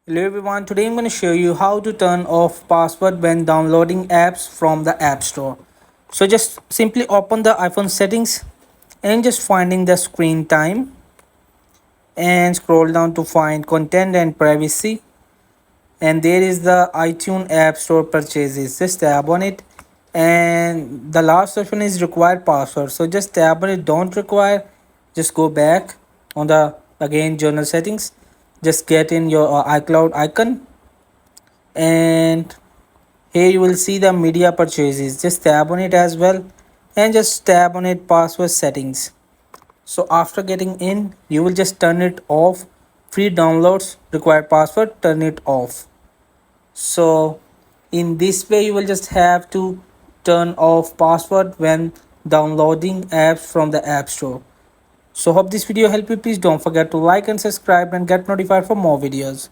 Hello everyone, today I'm going to show you how to turn off password when downloading apps from the App Store. So just simply open the iPhone settings and just finding the screen time and scroll down to find content and privacy, and there is the iTunes App Store purchases. Just tap on it, and the last option is required password. So just tap on it, don't require, just go back on the again journal settings, just get in your iCloud icon, and here you will see the media purchases. Just tap on it as well and just tap on it password settings. So after getting in, you will just turn it off. Free downloads, required password, turn it off. So in this way you will just have to turn off password when downloading apps from the App Store. So hope this video helped you. Please don't forget to like and subscribe and get notified for more videos.